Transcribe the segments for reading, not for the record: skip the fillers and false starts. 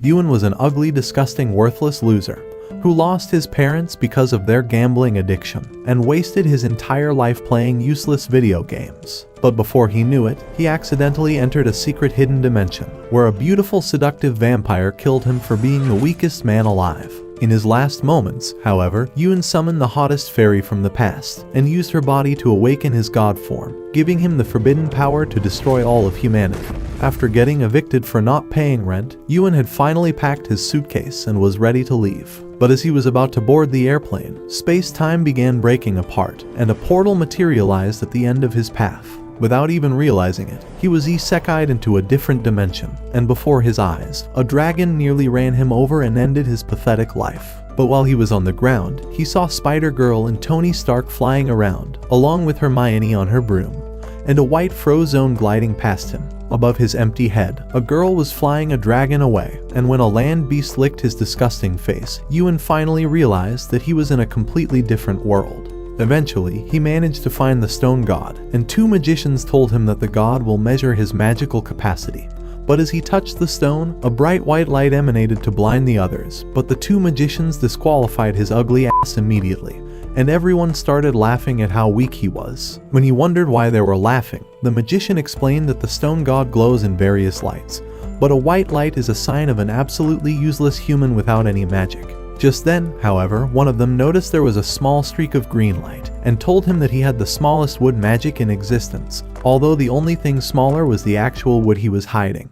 Yuen was an ugly, disgusting, worthless loser who lost his parents because of their gambling addiction and wasted his entire life playing useless video games. But before he knew it, he accidentally entered a secret hidden dimension where a beautiful, seductive vampire killed him for being the weakest man alive. In his last moments, however, Yuen summoned the hottest fairy from the past and used her body to awaken his god form, giving him the forbidden power to destroy all of humanity. After getting evicted for not paying rent, Yuen had finally packed his suitcase and was ready to leave. But as he was about to board the airplane, space-time began breaking apart, and a portal materialized at the end of his path. Without even realizing it, he was isekai'd into a different dimension, and before his eyes, a dragon nearly ran him over and ended his pathetic life. But while he was on the ground, he saw Spider-Girl and Tony Stark flying around, along with Hermione on her broom, and a white frozone gliding past him. Above his empty head, a girl was flying a dragon away, and when a land beast licked his disgusting face, Yuen finally realized that he was in a completely different world. Eventually, he managed to find the stone god, and two magicians told him that the god will measure his magical capacity. But as he touched the stone, a bright white light emanated to blind the others, but the two magicians disqualified his ugly ass immediately, and everyone started laughing at how weak he was. When he wondered why they were laughing, the magician explained that the stone god glows in various lights, but a white light is a sign of an absolutely useless human without any magic. Just then, however, one of them noticed there was a small streak of green light, and told him that he had the smallest wood magic in existence, although the only thing smaller was the actual wood he was hiding.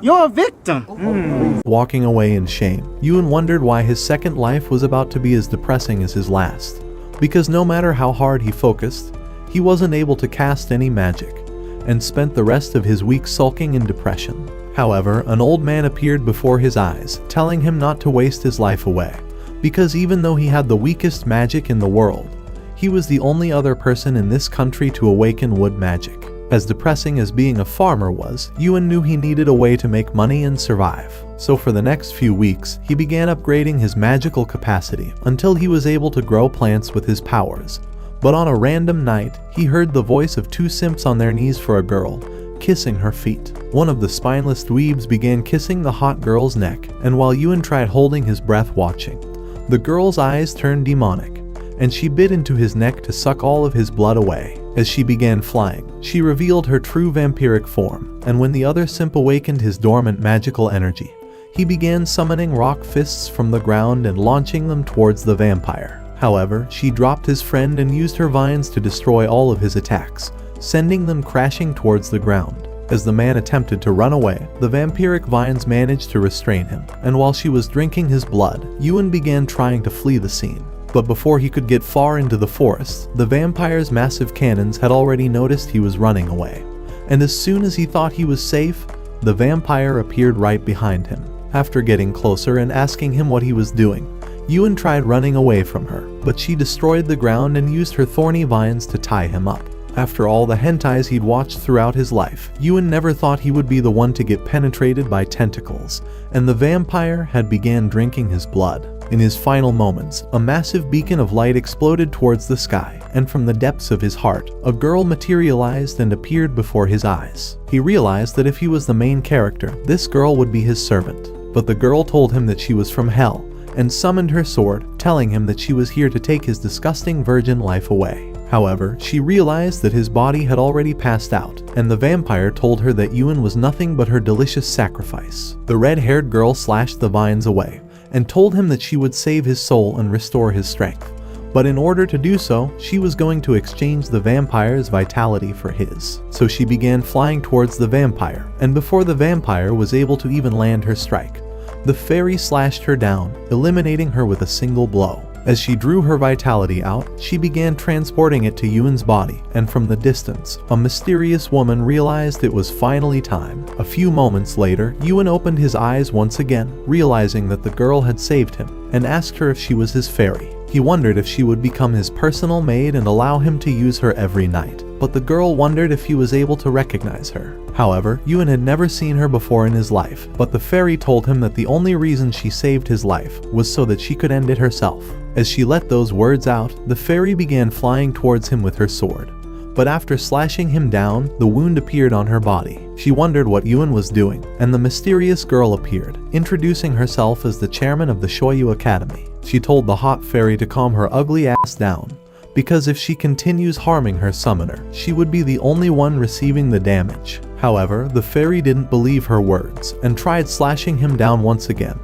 You're a victim! Walking away in shame, Yuen wondered why his second life was about to be as depressing as his last. Because no matter how hard he focused, he wasn't able to cast any magic, and spent the rest of his week sulking in depression. However, an old man appeared before his eyes, telling him not to waste his life away, because even though he had the weakest magic in the world, he was the only other person in this country to awaken wood magic. As depressing as being a farmer was, Yuen knew he needed a way to make money and survive. So for the next few weeks, he began upgrading his magical capacity until he was able to grow plants with his powers. But on a random night, he heard the voice of two simps on their knees for a girl, kissing her feet. One of the spineless dweebs began kissing the hot girl's neck, and while Yuen tried holding his breath watching, the girl's eyes turned demonic, and she bit into his neck to suck all of his blood away. As she began flying, she revealed her true vampiric form, and when the other simp awakened his dormant magical energy, he began summoning rock fists from the ground and launching them towards the vampire. However, she dropped his friend and used her vines to destroy all of his attacks, sending them crashing towards the ground. As the man attempted to run away, the vampiric vines managed to restrain him, and while she was drinking his blood, Yuen began trying to flee the scene. But before he could get far into the forest, the vampire's massive cannons had already noticed he was running away, and as soon as he thought he was safe, the vampire appeared right behind him. After getting closer and asking him what he was doing, Yuen tried running away from her, but she destroyed the ground and used her thorny vines to tie him up. After all the hentais he'd watched throughout his life, Yuen never thought he would be the one to get penetrated by tentacles, and the vampire had began drinking his blood. In his final moments, a massive beacon of light exploded towards the sky, and from the depths of his heart, a girl materialized and appeared before his eyes. He realized that if he was the main character, this girl would be his servant. But the girl told him that she was from hell, and summoned her sword, telling him that she was here to take his disgusting virgin life away. However, she realized that his body had already passed out, and the vampire told her that Yuen was nothing but her delicious sacrifice. The red-haired girl slashed the vines away, and told him that she would save his soul and restore his strength. But in order to do so, she was going to exchange the vampire's vitality for his. So she began flying towards the vampire, and before the vampire was able to even land her strike, the fairy slashed her down, eliminating her with a single blow. As she drew her vitality out, she began transporting it to Yuen's body, and from the distance, a mysterious woman realized it was finally time. A few moments later, Yuen opened his eyes once again, realizing that the girl had saved him, and asked her if she was his fairy. He wondered if she would become his personal maid and allow him to use her every night, but the girl wondered if he was able to recognize her. However, Yuen had never seen her before in his life, but the fairy told him that the only reason she saved his life was so that she could end it herself. As she let those words out, the fairy began flying towards him with her sword. But after slashing him down, the wound appeared on her body. She wondered what Yuen was doing, and the mysterious girl appeared, introducing herself as the chairman of the Shoyu Academy. She told the hot fairy to calm her ugly ass down, because if she continues harming her summoner, she would be the only one receiving the damage. However, the fairy didn't believe her words and tried slashing him down once again,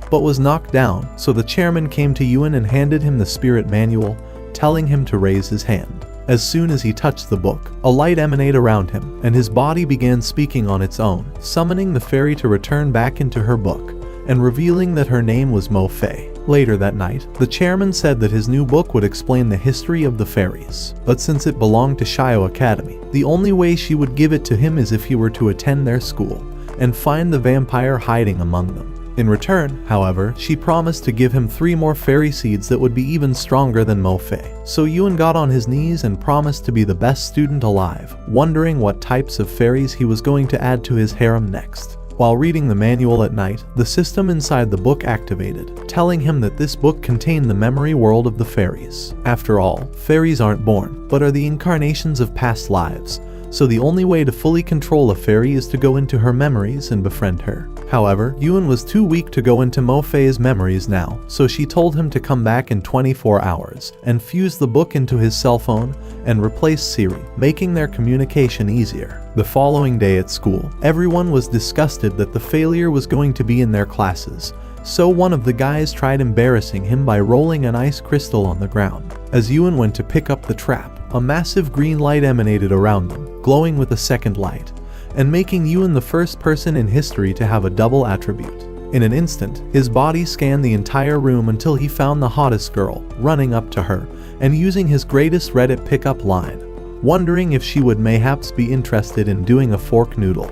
but was knocked down, so the chairman came to Yuen and handed him the spirit manual, telling him to raise his hand. As soon as he touched the book, a light emanated around him, and his body began speaking on its own, summoning the fairy to return back into her book, and revealing that her name was Mo Fei. Later that night, the chairman said that his new book would explain the history of the fairies, but since it belonged to Shio Academy, the only way she would give it to him is if he were to attend their school, and find the vampire hiding among them. In return, however, she promised to give him 3 more fairy seeds that would be even stronger than Mo Fei. So Yuen got on his knees and promised to be the best student alive, wondering what types of fairies he was going to add to his harem next. While reading the manual at night, the system inside the book activated, telling him that this book contained the memory world of the fairies. After all, fairies aren't born, but are the incarnations of past lives, so the only way to fully control a fairy is to go into her memories and befriend her. However, Yuen was too weak to go into Mo Fei's memories now, so she told him to come back in 24 hours and fuse the book into his cell phone and replace Siri, making their communication easier. The following day at school, everyone was disgusted that the failure was going to be in their classes, so one of the guys tried embarrassing him by rolling an ice crystal on the ground. As Yuen went to pick up the trap, a massive green light emanated around them, glowing with a second light, and making Yuen the first person in history to have a double attribute. In an instant, his body scanned the entire room until he found the hottest girl, running up to her, and using his greatest Reddit pickup line, wondering if she would mayhaps be interested in doing a fork noodle.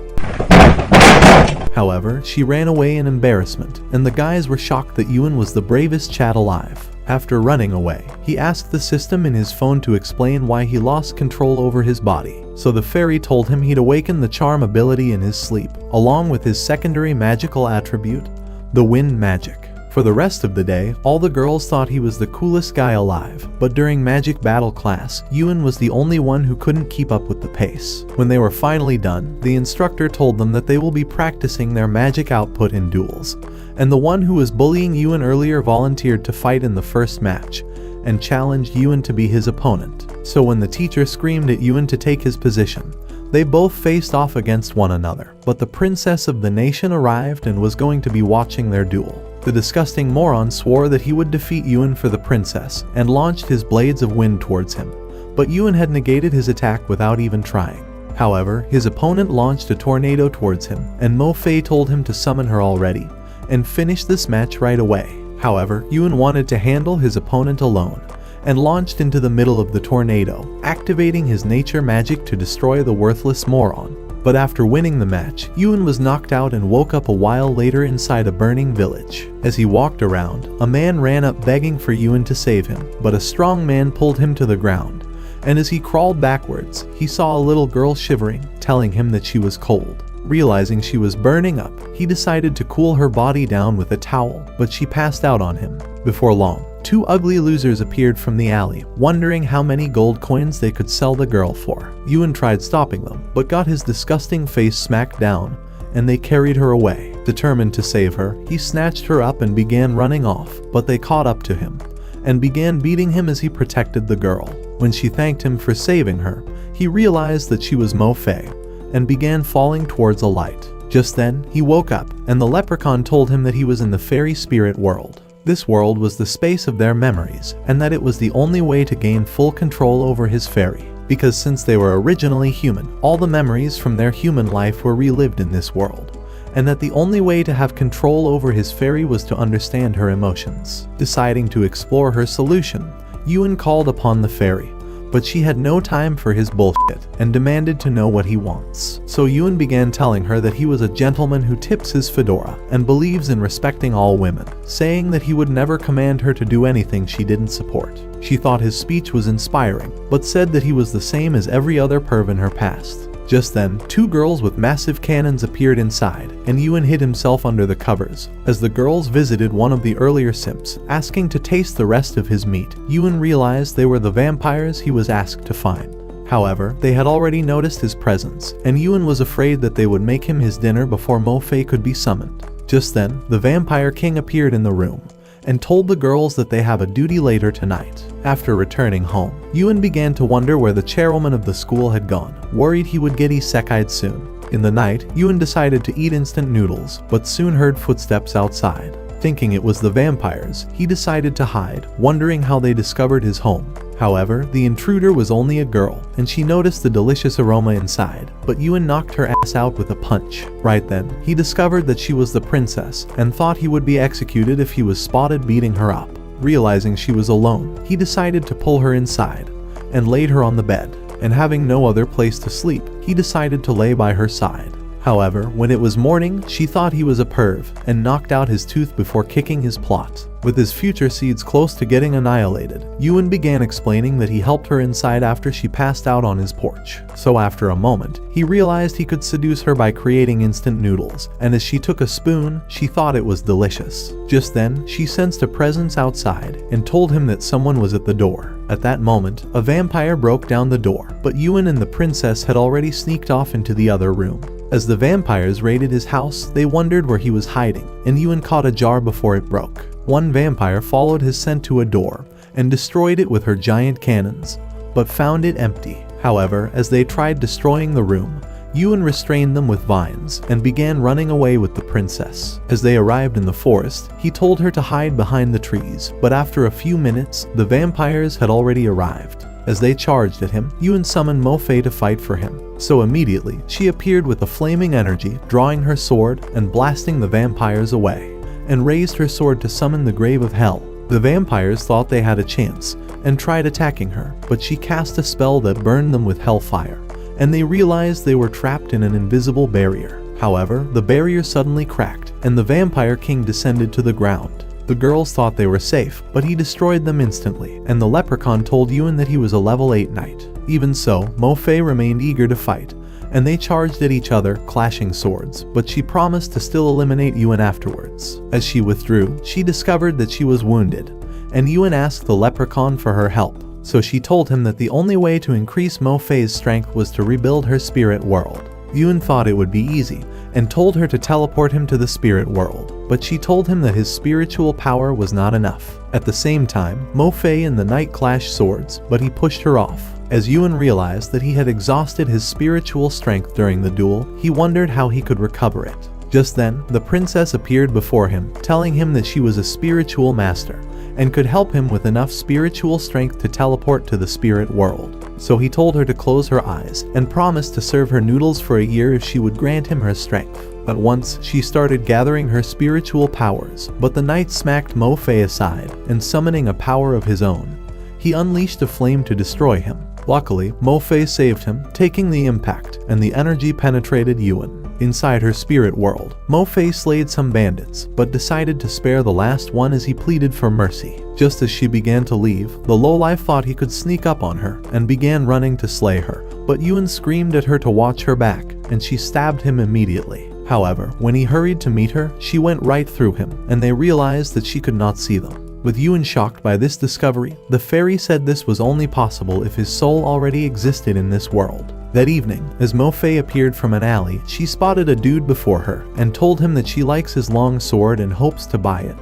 However, she ran away in embarrassment, and the guys were shocked that Yuen was the bravest chat alive. After running away, he asked the system in his phone to explain why he lost control over his body. So the fairy told him he'd awaken the charm ability in his sleep, along with his secondary magical attribute, the wind magic. For the rest of the day, all the girls thought he was the coolest guy alive, but during magic battle class, Yuen was the only one who couldn't keep up with the pace. When they were finally done, the instructor told them that they will be practicing their magic output in duels, and the one who was bullying Yuen earlier volunteered to fight in the first match, and challenged Yuen to be his opponent. So when the teacher screamed at Yuen to take his position, they both faced off against one another, but the princess of the nation arrived and was going to be watching their duel. The disgusting moron swore that he would defeat Yuen for the princess and launched his blades of wind towards him, but Yuen had negated his attack without even trying. However, his opponent launched a tornado towards him, and Mo Fei told him to summon her already and finish this match right away. However, Yuen wanted to handle his opponent alone and launched into the middle of the tornado, activating his nature magic to destroy the worthless moron. But after winning the match, Yuen was knocked out and woke up a while later inside a burning village. As he walked around, a man ran up begging for Yuen to save him, but a strong man pulled him to the ground, and as he crawled backwards, he saw a little girl shivering, telling him that she was cold. Realizing she was burning up, he decided to cool her body down with a towel, but she passed out on him. Before long, 2 ugly losers appeared from the alley, wondering how many gold coins they could sell the girl for. Yuen tried stopping them, but got his disgusting face smacked down, and they carried her away. Determined to save her, he snatched her up and began running off, but they caught up to him, and began beating him as he protected the girl. When she thanked him for saving her, he realized that she was Mo Fei, and began falling towards a light. Just then, he woke up, and the leprechaun told him that he was in the fairy spirit world. This world was the space of their memories, and that it was the only way to gain full control over his fairy, because since they were originally human, all the memories from their human life were relived in this world, and that the only way to have control over his fairy was to understand her emotions. Deciding to explore her solution, Yuen called upon the fairy, but she had no time for his bullshit and demanded to know what he wants. So Yuen began telling her that he was a gentleman who tips his fedora and believes in respecting all women, saying that he would never command her to do anything she didn't support. She thought his speech was inspiring, but said that he was the same as every other perv in her past. Just then, 2 girls with massive cannons appeared inside, and Yuen hid himself under the covers. As the girls visited one of the earlier simps, asking to taste the rest of his meat, Yuen realized they were the vampires he was asked to find. However, they had already noticed his presence, and Yuan was afraid that they would make him his dinner before Mo Fei could be summoned. Just then, the Vampire King appeared in the room and told the girls that they have a duty later tonight. After returning home, Yuan began to wonder where the chairwoman of the school had gone, worried he would get isekai'd soon. In the night, Yuan decided to eat instant noodles, but soon heard footsteps outside. Thinking it was the vampires, he decided to hide, wondering how they discovered his home. However, the intruder was only a girl, and she noticed the delicious aroma inside, but Yuan knocked her ass out with a punch. Right then, he discovered that she was the princess, and thought he would be executed if he was spotted beating her up. Realizing she was alone, he decided to pull her inside, and laid her on the bed, and having no other place to sleep, he decided to lay by her side. However, when it was morning, she thought he was a perv, and knocked out his tooth before kicking his plot. With his future seeds close to getting annihilated, Yuan began explaining that he helped her inside after she passed out on his porch. So after a moment, he realized he could seduce her by creating instant noodles, and as she took a spoon, she thought it was delicious. Just then, she sensed a presence outside, and told him that someone was at the door. At that moment, a vampire broke down the door, but Yuan and the princess had already sneaked off into the other room. As the vampires raided his house, they wondered where he was hiding, and Yuan caught a jar before it broke. One vampire followed his scent to a door, and destroyed it with her giant cannons, but found it empty. However, as they tried destroying the room, Yuan restrained them with vines, and began running away with the princess. As they arrived in the forest, he told her to hide behind the trees, but after a few minutes, the vampires had already arrived. As they charged at him, Yuan summoned Mo Fei to fight for him. So immediately, she appeared with a flaming energy, drawing her sword and blasting the vampires away, and raised her sword to summon the grave of hell. The vampires thought they had a chance, and tried attacking her, but she cast a spell that burned them with hellfire, and they realized they were trapped in an invisible barrier. However, the barrier suddenly cracked, and the Vampire King descended to the ground. The girls thought they were safe, but he destroyed them instantly, and the leprechaun told Yuan that he was a level 8 knight. Even so, Mo Fei remained eager to fight, and they charged at each other, clashing swords, but she promised to still eliminate Yuan afterwards. As she withdrew, she discovered that she was wounded, and Yuan asked the leprechaun for her help. So she told him that the only way to increase Mo Fei's strength was to rebuild her spirit world. Yuan thought it would be easy, and told her to teleport him to the spirit world, but she told him that his spiritual power was not enough. At the same time, Mo Fei and the knight clashed swords, but he pushed her off. As Yuan realized that he had exhausted his spiritual strength during the duel, he wondered how he could recover it. Just then, the princess appeared before him, telling him that she was a spiritual master, and could help him with enough spiritual strength to teleport to the spirit world. So he told her to close her eyes, and promised to serve her noodles for a year if she would grant him her strength. At once, she started gathering her spiritual powers, but the knight smacked Mo Fei aside, and summoning a power of his own, he unleashed a flame to destroy him. Luckily, Mo Fei saved him, taking the impact, and the energy penetrated Yuan. Inside her spirit world, Mo Fei slayed some bandits, but decided to spare the last one as he pleaded for mercy. Just as she began to leave, the lowlife thought he could sneak up on her, and began running to slay her, but Yuan screamed at her to watch her back, and she stabbed him immediately. However, when he hurried to meet her, she went right through him, and they realized that she could not see them. With Yuan shocked by this discovery, the fairy said this was only possible if his soul already existed in this world. That evening, as Mo Fei appeared from an alley, she spotted a dude before her, and told him that she likes his long sword and hopes to buy it.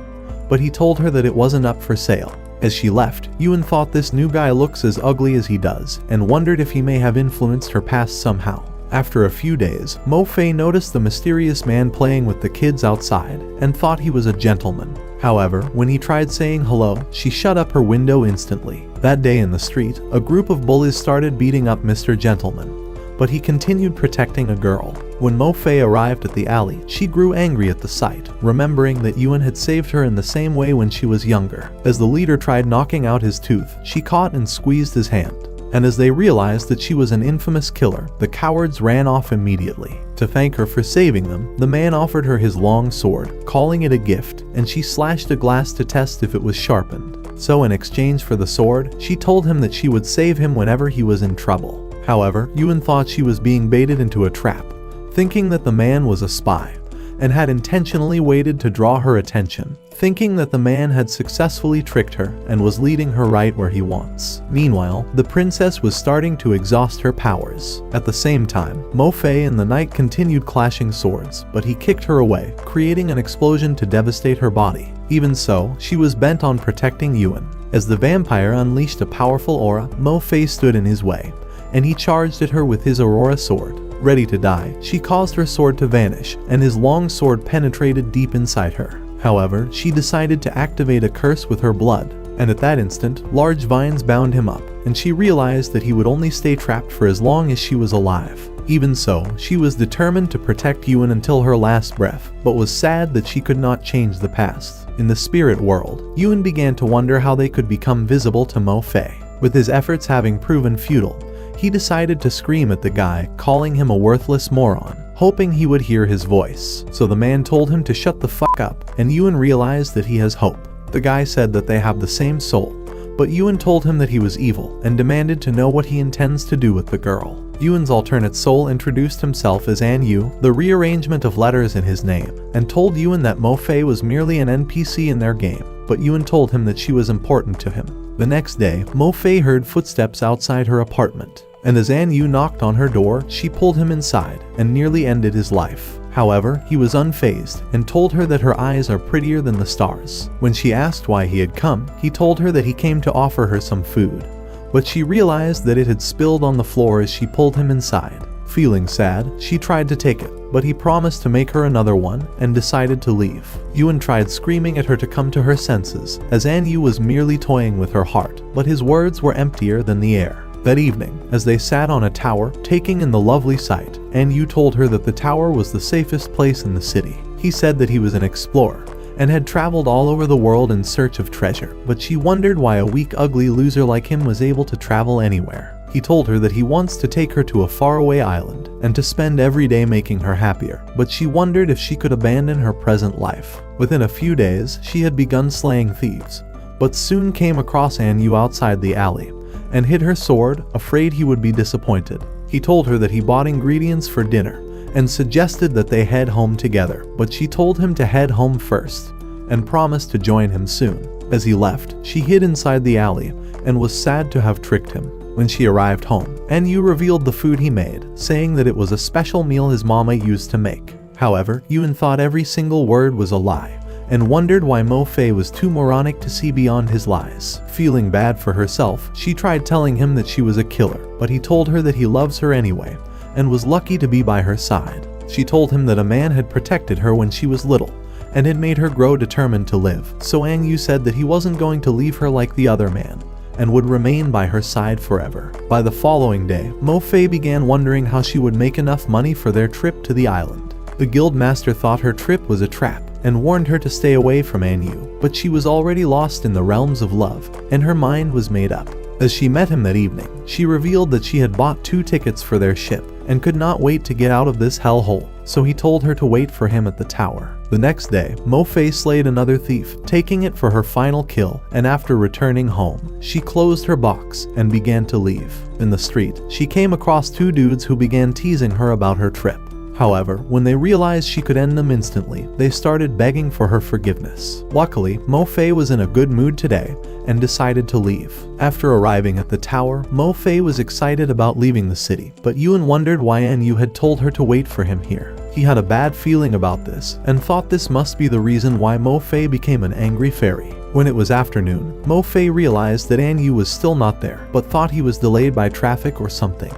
But he told her that it wasn't up for sale. As she left, Yuan thought this new guy looks as ugly as he does, and wondered if he may have influenced her past somehow. After a few days, Mo Fei noticed the mysterious man playing with the kids outside, and thought he was a gentleman. However, when he tried saying hello, she shut up her window instantly. That day in the street, a group of bullies started beating up Mr. Gentleman, but he continued protecting a girl. When Mo Fei arrived at the alley, she grew angry at the sight, remembering that Yuan had saved her in the same way when she was younger. As the leader tried knocking out his tooth, she caught and squeezed his hand. And as they realized that she was an infamous killer, the cowards ran off immediately. To thank her for saving them, the man offered her his long sword, calling it a gift, and she slashed a glass to test if it was sharpened. So in exchange for the sword, she told him that she would save him whenever he was in trouble. However, Yuan thought she was being baited into a trap, thinking that the man was a spy, and had intentionally waited to draw her attention, thinking that the man had successfully tricked her and was leading her right where he wants. Meanwhile, the princess was starting to exhaust her powers. At the same time, Mo Fei and the knight continued clashing swords, but he kicked her away, creating an explosion to devastate her body. Even so, she was bent on protecting Yuan. As the vampire unleashed a powerful aura, Mo Fei stood in his way, and he charged at her with his Aurora sword. Ready to die, she caused her sword to vanish, and his long sword penetrated deep inside her. However, she decided to activate a curse with her blood, and at that instant, large vines bound him up, and she realized that he would only stay trapped for as long as she was alive. Even so, she was determined to protect Yuan until her last breath, but was sad that she could not change the past. In the spirit world, Yuan began to wonder how they could become visible to Mo Fei. With his efforts having proven futile, he decided to scream at the guy, calling him a worthless moron, hoping he would hear his voice. So the man told him to shut the fuck up, and Yuan realized that he has hope. The guy said that they have the same soul, but Yuan told him that he was evil and demanded to know what he intends to do with the girl. Yuan's alternate soul introduced himself as An Yu, the rearrangement of letters in his name, and told Yuan that Mo Fei was merely an NPC in their game, but Yuan told him that she was important to him. The next day, Mo Fei heard footsteps outside her apartment, and as An Yu knocked on her door, she pulled him inside and nearly ended his life. However, he was unfazed and told her that her eyes are prettier than the stars. When she asked why he had come, he told her that he came to offer her some food, but she realized that it had spilled on the floor as she pulled him inside. Feeling sad, she tried to take it, but he promised to make her another one and decided to leave. Yuan tried screaming at her to come to her senses, as An Yu was merely toying with her heart, but his words were emptier than the air. That evening, as they sat on a tower, taking in the lovely sight, An Yu told her that the tower was the safest place in the city. He said that he was an explorer, and had traveled all over the world in search of treasure, but she wondered why a weak, ugly loser like him was able to travel anywhere. He told her that he wants to take her to a faraway island, and to spend every day making her happier, but she wondered if she could abandon her present life. Within a few days, she had begun slaying thieves, but soon came across An Yu outside the alley, and hid her sword, afraid he would be disappointed. He told her that he bought ingredients for dinner, and suggested that they head home together, but she told him to head home first, and promised to join him soon. As he left, she hid inside the alley, and was sad to have tricked him. When she arrived home, An Yu revealed the food he made, saying that it was a special meal his mama used to make. However, Yuan thought every single word was a lie, and wondered why Mo Fei was too moronic to see beyond his lies. Feeling bad for herself, she tried telling him that she was a killer, but he told her that he loves her anyway, and was lucky to be by her side. She told him that a man had protected her when she was little, and had made her grow determined to live. So An Yu said that he wasn't going to leave her like the other man, and would remain by her side forever. By the following day, Mo Fei began wondering how she would make enough money for their trip to the island. The guild master thought her trip was a trap, and warned her to stay away from An Yu, but she was already lost in the realms of love, and her mind was made up. As she met him that evening, she revealed that she had bought 2 tickets for their ship, and could not wait to get out of this hellhole, so he told her to wait for him at the tower. The next day, Mo Fei slayed another thief, taking it for her final kill, and after returning home, she closed her box and began to leave. In the street, she came across 2 dudes who began teasing her about her trip. However, when they realized she could end them instantly, they started begging for her forgiveness. Luckily, Mo Fei was in a good mood today, and decided to leave. After arriving at the tower, Mo Fei was excited about leaving the city, but Yuan wondered why An Yu had told her to wait for him here. He had a bad feeling about this, and thought this must be the reason why Mo Fei became an angry fairy. When it was afternoon, Mo Fei realized that An Yu was still not there, but thought he was delayed by traffic or something,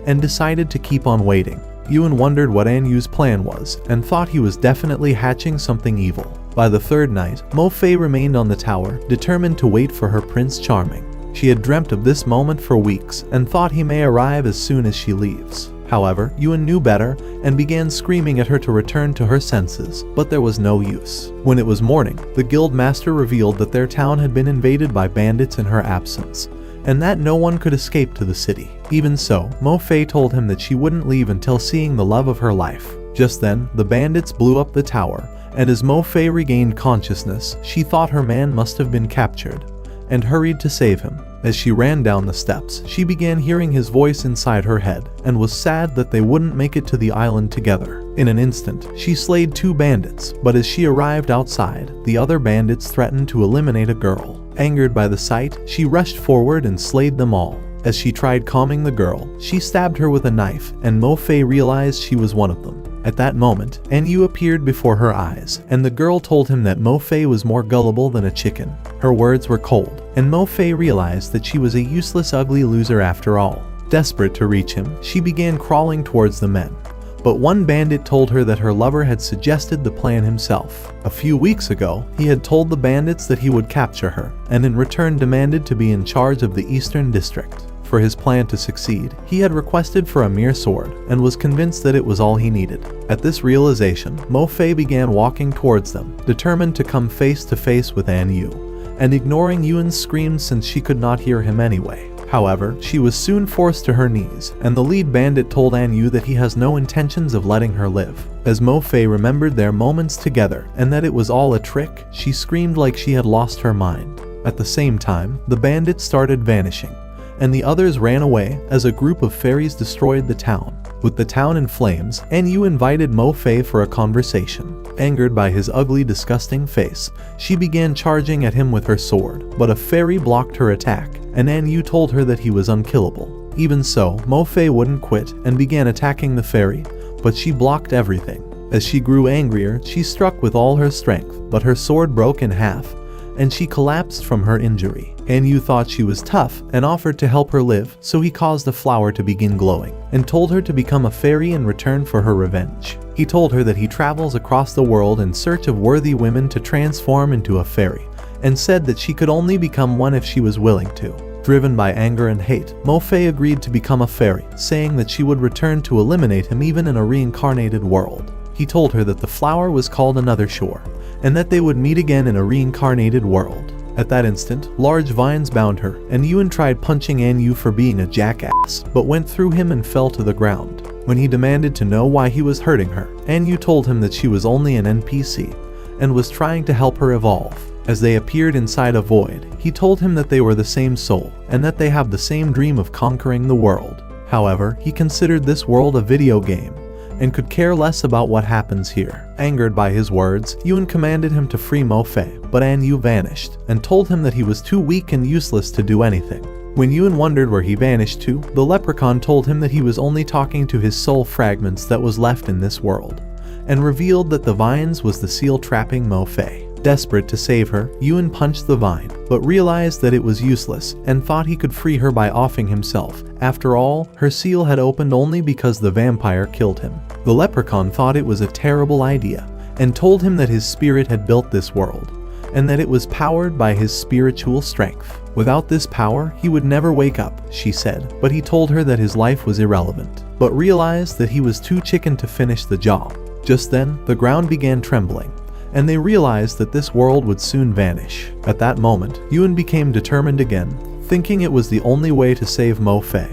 and decided to keep on waiting. Yuan wondered what An Yu's plan was, and thought he was definitely hatching something evil. By the 3rd night, Mo Fei remained on the tower, determined to wait for her Prince Charming. She had dreamt of this moment for weeks, and thought he may arrive as soon as she leaves. However, Yuan knew better, and began screaming at her to return to her senses, but there was no use. When it was morning, the guild master revealed that their town had been invaded by bandits in her absence, and that no one could escape to the city. Even so, Mo Fei told him that she wouldn't leave until seeing the love of her life. Just then, the bandits blew up the tower, and as Mo Fei regained consciousness, she thought her man must have been captured, and hurried to save him. As she ran down the steps, she began hearing his voice inside her head, and was sad that they wouldn't make it to the island together. In an instant, she slayed 2 bandits, but as she arrived outside, the other bandits threatened to eliminate a girl. Angered by the sight, she rushed forward and slayed them all. As she tried calming the girl, she stabbed her with a knife, and Mo Fei realized she was one of them. At that moment, Anyu appeared before her eyes, and the girl told him that Mo Fei was more gullible than a chicken. Her words were cold, and Mo Fei realized that she was a useless, ugly loser after all. Desperate to reach him, she began crawling towards the men. But one bandit told her that her lover had suggested the plan himself. A few weeks ago, he had told the bandits that he would capture her, and in return demanded to be in charge of the Eastern District. For his plan to succeed, he had requested for a mere sword, and was convinced that it was all he needed. At this realization, Mo Fei began walking towards them, determined to come face to face with Anyu, and ignoring Yuan's screams since she could not hear him anyway. However, she was soon forced to her knees, and the lead bandit told Anyu that he has no intentions of letting her live. As Mo Fei remembered their moments together and that it was all a trick, she screamed like she had lost her mind. At the same time, the bandits started vanishing, and the others ran away as a group of fairies destroyed the town. With the town in flames, Anyu invited Mo Fei for a conversation. Angered by his ugly, disgusting face, she began charging at him with her sword, but a fairy blocked her attack, and Anyu told her that he was unkillable. Even so, Mo Fei wouldn't quit and began attacking the fairy, but she blocked everything. As she grew angrier, she struck with all her strength, but her sword broke in half, and she collapsed from her injury. Anyu thought she was tough and offered to help her live, so he caused a flower to begin glowing, and told her to become a fairy in return for her revenge. He told her that he travels across the world in search of worthy women to transform into a fairy, and said that she could only become one if she was willing to. Driven by anger and hate, Mo Fei agreed to become a fairy, saying that she would return to eliminate him even in a reincarnated world. He told her that the flower was called Another Shore, and that they would meet again in a reincarnated world. At that instant, large vines bound her, and Yuan tried punching Anyu for being a jackass, but went through him and fell to the ground. When he demanded to know why he was hurting her, Anyu told him that she was only an NPC, and was trying to help her evolve. As they appeared inside a void, he told him that they were the same soul, and that they have the same dream of conquering the world. However, he considered this world a video game, and could care less about what happens here. Angered by his words, Yuan commanded him to free Mo Fei, but Anyu vanished, and told him that he was too weak and useless to do anything. When Yuan wondered where he vanished to, the leprechaun told him that he was only talking to his soul fragments that was left in this world, and revealed that the vines was the seal trapping Mo Fei. Desperate to save her, Yuan punched the vine, but realized that it was useless and thought he could free her by offing himself. After all, her seal had opened only because the vampire killed him. The leprechaun thought it was a terrible idea and told him that his spirit had built this world and that it was powered by his spiritual strength. Without this power, he would never wake up, she said, but he told her that his life was irrelevant, but realized that he was too chicken to finish the job. Just then, the ground began trembling, and they realized that this world would soon vanish. At that moment, Yuan became determined again, thinking it was the only way to save Mo Fei,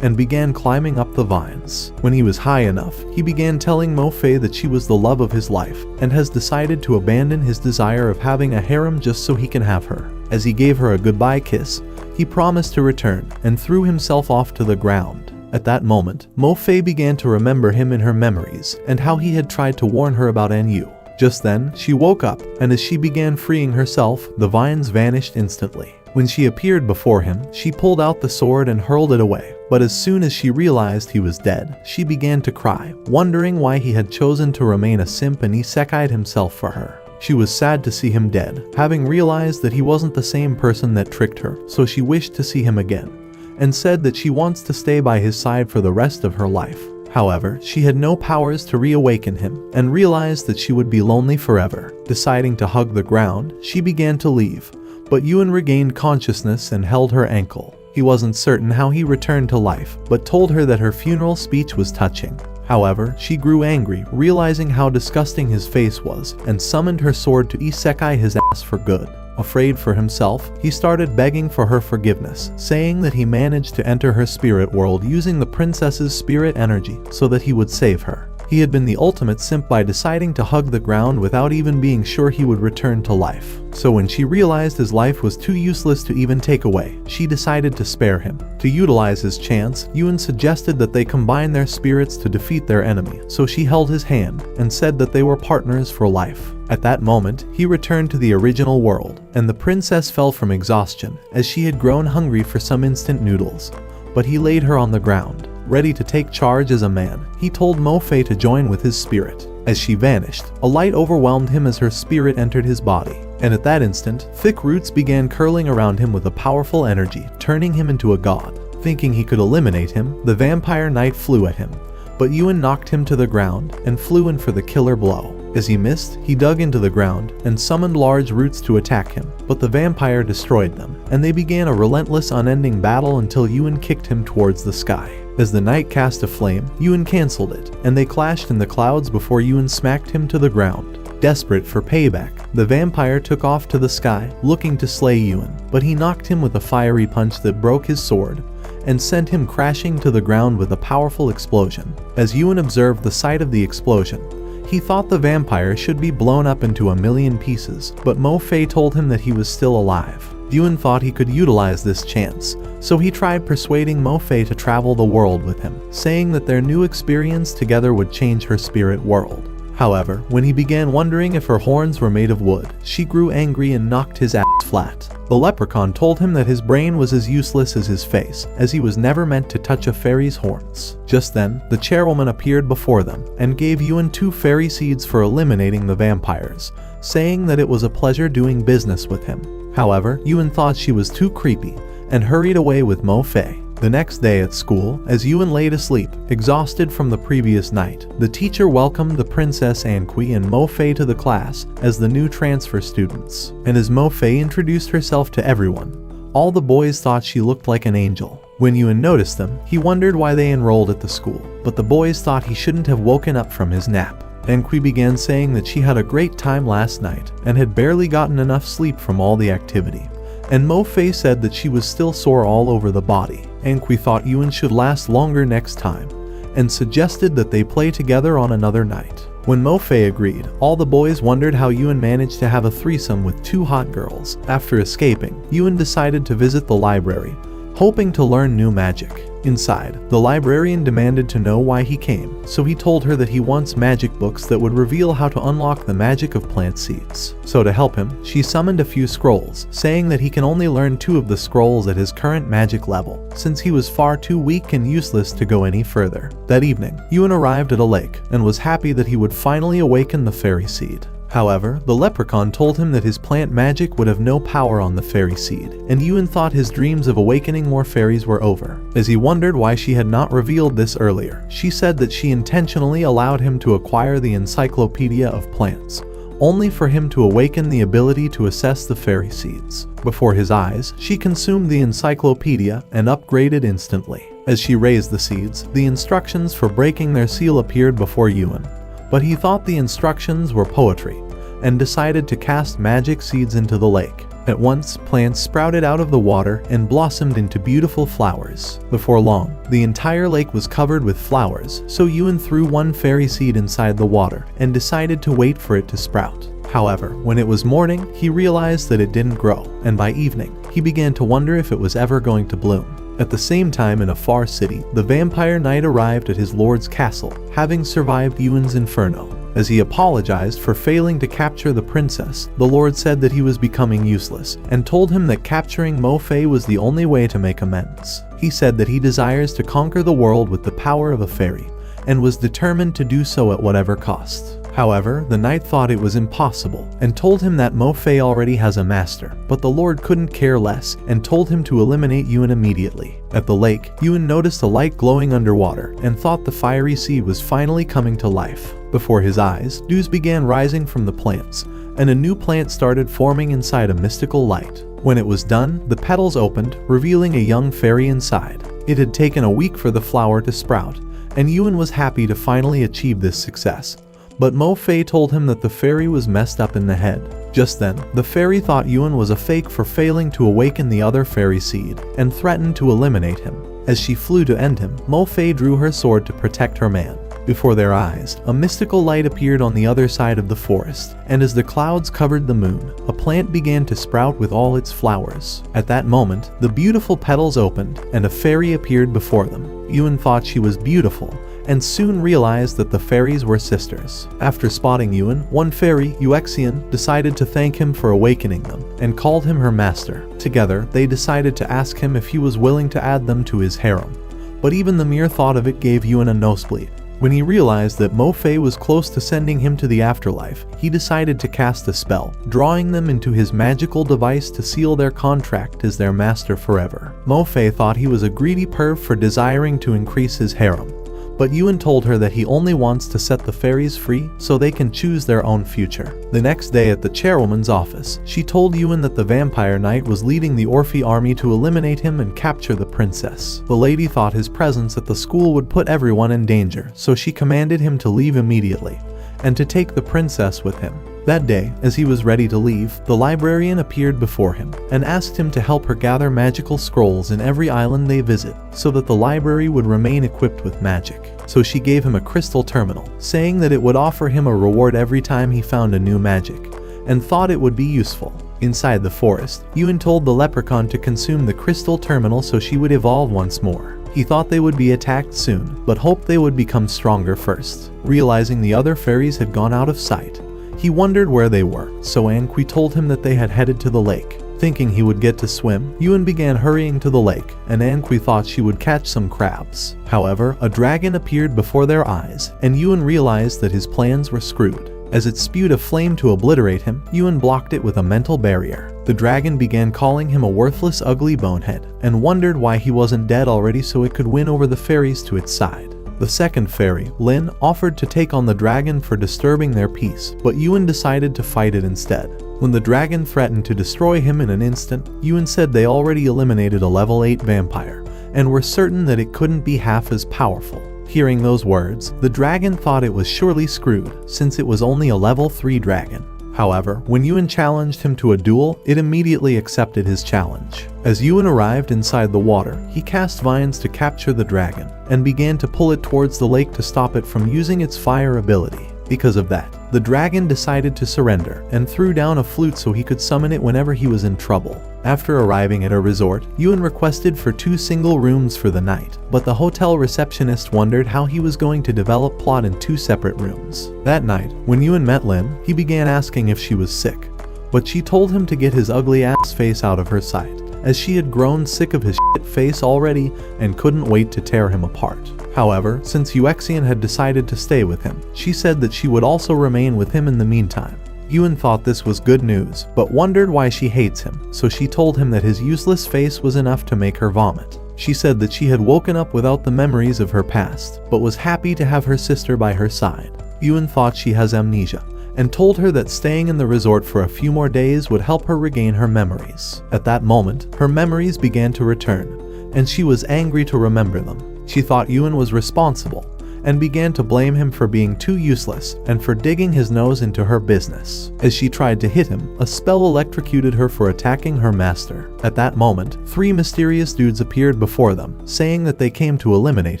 and began climbing up the vines. When he was high enough, he began telling Mo Fei that she was the love of his life, and has decided to abandon his desire of having a harem just so he can have her. As he gave her a goodbye kiss, he promised to return, and threw himself off to the ground. At that moment, Mo Fei began to remember him in her memories, and how he had tried to warn her about Anyu. Just then, she woke up, and as she began freeing herself, the vines vanished instantly. When she appeared before him, she pulled out the sword and hurled it away, but as soon as she realized he was dead, she began to cry, wondering why he had chosen to remain a simp and Isekai'd himself for her. She was sad to see him dead, having realized that he wasn't the same person that tricked her, so she wished to see him again, and said that she wants to stay by his side for the rest of her life. However, she had no powers to reawaken him, and realized that she would be lonely forever. Deciding to hug the ground, she began to leave, but Yuan regained consciousness and held her ankle. He wasn't certain how he returned to life, but told her that her funeral speech was touching. However, she grew angry, realizing how disgusting his face was, and summoned her sword to isekai his ass for good. Afraid for himself, he started begging for her forgiveness, saying that he managed to enter her spirit world using the princess's spirit energy so that he would save her. He had been the ultimate simp by deciding to hug the ground without even being sure he would return to life. So when she realized his life was too useless to even take away, she decided to spare him. To utilize his chance, Yun suggested that they combine their spirits to defeat their enemy, so she held his hand and said that they were partners for life. At that moment, he returned to the original world, and the princess fell from exhaustion as she had grown hungry for some instant noodles. But he laid her on the ground. Ready to take charge as a man, he told Mo Fei to join with his spirit. As she vanished, a light overwhelmed him as her spirit entered his body. And at that instant, thick roots began curling around him with a powerful energy, turning him into a god. Thinking he could eliminate him, the vampire knight flew at him. But Yuan knocked him to the ground and flew in for the killer blow. As he missed, he dug into the ground and summoned large roots to attack him, but the vampire destroyed them, and they began a relentless unending battle until Yuan kicked him towards the sky. As the knight cast a flame, Yuan cancelled it, and they clashed in the clouds before Yuan smacked him to the ground. Desperate for payback, the vampire took off to the sky, looking to slay Yuan, but he knocked him with a fiery punch that broke his sword and sent him crashing to the ground with a powerful explosion. As Yuan observed the sight of the explosion, he thought the vampire should be blown up into a million pieces, but Mo Fei told him that he was still alive. Yuan thought he could utilize this chance, so he tried persuading Mo Fei to travel the world with him, saying that their new experience together would change her spirit world. However, when he began wondering if her horns were made of wood, she grew angry and knocked his ass flat. The leprechaun told him that his brain was as useless as his face, as he was never meant to touch a fairy's horns. Just then, the chairwoman appeared before them and gave Yuan 2 fairy seeds for eliminating the vampires, saying that it was a pleasure doing business with him. However, Yuan thought she was too creepy and hurried away with Mo Fei. The next day at school, as Yuan laid asleep, exhausted from the previous night, the teacher welcomed the Princess Anqi and Mo Fei to the class as the new transfer students. And as Mo Fei introduced herself to everyone, all the boys thought she looked like an angel. When Yuan noticed them, he wondered why they enrolled at the school, but the boys thought he shouldn't have woken up from his nap. Anqi began saying that she had a great time last night and had barely gotten enough sleep from all the activity. And Mo Fei said that she was still sore all over the body. Anqi thought Yuan should last longer next time, and suggested that they play together on another night. When Mo Fei agreed, all the boys wondered how Yuan managed to have a threesome with 2 hot girls. After escaping, Yuan decided to visit the library, hoping to learn new magic. Inside, the librarian demanded to know why he came, so he told her that he wants magic books that would reveal how to unlock the magic of plant seeds. So to help him, she summoned a few scrolls, saying that he can only learn 2 of the scrolls at his current magic level, since he was far too weak and useless to go any further. That evening, Yuan arrived at a lake and was happy that he would finally awaken the fairy seed. However, the leprechaun told him that his plant magic would have no power on the fairy seed, and Yuan thought his dreams of awakening more fairies were over. As he wondered why she had not revealed this earlier, she said that she intentionally allowed him to acquire the Encyclopedia of Plants, only for him to awaken the ability to assess the fairy seeds. Before his eyes, she consumed the encyclopedia and upgraded instantly. As she raised the seeds, the instructions for breaking their seal appeared before Yuan. But he thought the instructions were poetry, and decided to cast magic seeds into the lake. At once, plants sprouted out of the water and blossomed into beautiful flowers. Before long, the entire lake was covered with flowers, so Yuan threw 1 fairy seed inside the water and decided to wait for it to sprout. However, when it was morning, he realized that it didn't grow, and by evening, he began to wonder if it was ever going to bloom. At the same time, in a far city, the vampire knight arrived at his lord's castle, having survived Yuan's inferno. As he apologized for failing to capture the princess, the lord said that he was becoming useless, and told him that capturing Mo Fei was the only way to make amends. He said that he desires to conquer the world with the power of a fairy, and was determined to do so at whatever cost. However, the knight thought it was impossible, and told him that Mo Fei already has a master, but the lord couldn't care less, and told him to eliminate Yuan immediately. At the lake, Yuan noticed a light glowing underwater, and thought the fiery seed was finally coming to life. Before his eyes, dews began rising from the plants, and a new plant started forming inside a mystical light. When it was done, the petals opened, revealing a young fairy inside. It had taken a week for the flower to sprout, and Yuan was happy to finally achieve this success. But Mo Fei told him that the fairy was messed up in the head. Just then, the fairy thought Yuan was a fake for failing to awaken the other fairy seed, and threatened to eliminate him. As she flew to end him, Mo Fei drew her sword to protect her man. Before their eyes, a mystical light appeared on the other side of the forest, and as the clouds covered the moon, a plant began to sprout with all its flowers. At that moment, the beautiful petals opened, and a fairy appeared before them. Yuen thought she was beautiful, and soon realized that the fairies were sisters. After spotting Yuen, one fairy, Isekai'd, decided to thank him for awakening them, and called him her master. Together, they decided to ask him if he was willing to add them to his harem. But even the mere thought of it gave Yuen a nosebleed. When he realized that Mo Fei was close to sending him to the afterlife, he decided to cast a spell, drawing them into his magical device to seal their contract as their master forever. Mo Fei thought he was a greedy perv for desiring to increase his harem, but Yuen told her that he only wants to set the fairies free so they can choose their own future. The next day at the chairwoman's office, she told Yuen that the vampire knight was leading the Orphe army to eliminate him and capture the princess. The lady thought his presence at the school would put everyone in danger, so she commanded him to leave immediately, and to take the princess with him. That day, as he was ready to leave, the librarian appeared before him and asked him to help her gather magical scrolls in every island they visit so that the library would remain equipped with magic. So she gave him a crystal terminal, saying that it would offer him a reward every time he found a new magic, and thought it would be useful. Inside the forest, Yuen told the leprechaun to consume the crystal terminal so she would evolve once more. He thought they would be attacked soon, but hoped they would become stronger first. Realizing the other fairies had gone out of sight, he wondered where they were, so Anqui told him that they had headed to the lake. Thinking he would get to swim, Yuen began hurrying to the lake, and Anqui thought she would catch some crabs. However, a dragon appeared before their eyes, and Yuen realized that his plans were screwed. As it spewed a flame to obliterate him, Yuen blocked it with a mental barrier. The dragon began calling him a worthless, ugly bonehead, and wondered why he wasn't dead already so it could win over the fairies to its side. The second fairy, Lin, offered to take on the dragon for disturbing their peace, but Yuen decided to fight it instead. When the dragon threatened to destroy him in an instant, Yuen said they already eliminated a level 8 vampire, and were certain that it couldn't be half as powerful. Hearing those words, the dragon thought it was surely screwed, since it was only a level 3 dragon. However, when Yuen challenged him to a duel, it immediately accepted his challenge. As Yuen arrived inside the water, he cast vines to capture the dragon, and began to pull it towards the lake to stop it from using its fire ability. Because of that, the dragon decided to surrender, and threw down a flute so he could summon it whenever he was in trouble. After arriving at a resort, Yuen requested for 2 single rooms for the night, but the hotel receptionist wondered how he was going to develop plot in 2 separate rooms. That night, when Yuen met Lin, he began asking if she was sick, but she told him to get his ugly ass face out of her sight, as she had grown sick of his shit face already and couldn't wait to tear him apart. However, since Isekai'd had decided to stay with him, she said that she would also remain with him in the meantime. Yuen thought this was good news, but wondered why she hates him, so she told him that his useless face was enough to make her vomit. She said that she had woken up without the memories of her past, but was happy to have her sister by her side. Yuen thought she has amnesia, and told her that staying in the resort for a few more days would help her regain her memories. At that moment, her memories began to return, and she was angry to remember them. She thought Yuen was responsible, and began to blame him for being too useless and for digging his nose into her business. As she tried to hit him, a spell electrocuted her for attacking her master. At that moment, 3 mysterious dudes appeared before them, saying that they came to eliminate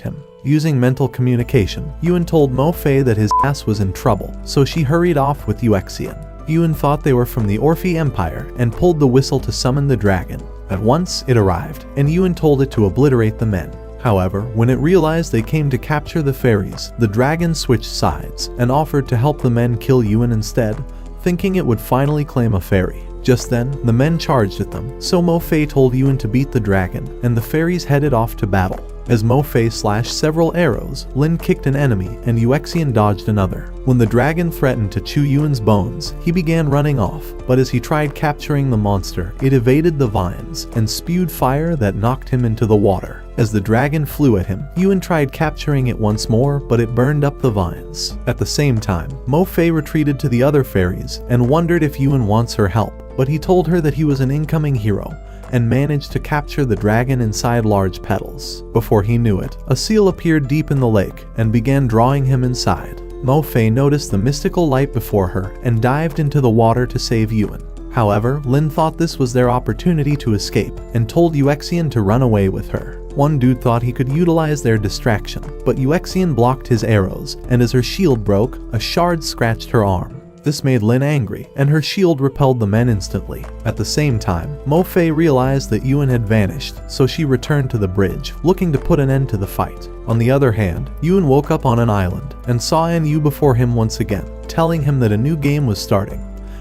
him. Using mental communication, Yuen told Mo Fei that his ass was in trouble, so she hurried off with Isekai'd. Yuen thought they were from the Orphe Empire and pulled the whistle to summon the dragon. At once, it arrived, and Yuen told it to obliterate the men. However, when it realized they came to capture the fairies, the dragon switched sides and offered to help the men kill Yuen instead, thinking it would finally claim a fairy. Just then, the men charged at them, so Mo Fei told Yuen to beat the dragon, and the fairies headed off to battle. As Mo Fei slashed several arrows, Lin kicked an enemy and Isekai'd dodged another. When the dragon threatened to chew Yuen's bones, he began running off, but as he tried capturing the monster, it evaded the vines and spewed fire that knocked him into the water. As the dragon flew at him, Yuen tried capturing it once more, but it burned up the vines. At the same time, Mo Fei retreated to the other fairies and wondered if Yuen wants her help, but he told her that he was an incoming hero and managed to capture the dragon inside large petals. Before he knew it, a seal appeared deep in the lake and began drawing him inside. Mo Fei noticed the mystical light before her and dived into the water to save Yuen. However, Lin thought this was their opportunity to escape and told Isekai'd to run away with her. One dude thought he could utilize their distraction, but Uxian blocked his arrows, and as her shield broke, a shard scratched her arm. This made Lin angry, and her shield repelled the men instantly. At the same time, Mo Fei realized that Yuan had vanished, so she returned to the bridge, looking to put an end to the fight. On the other hand, Yuan woke up on an island, and saw An Yu before him once again, telling him that a new game was starting,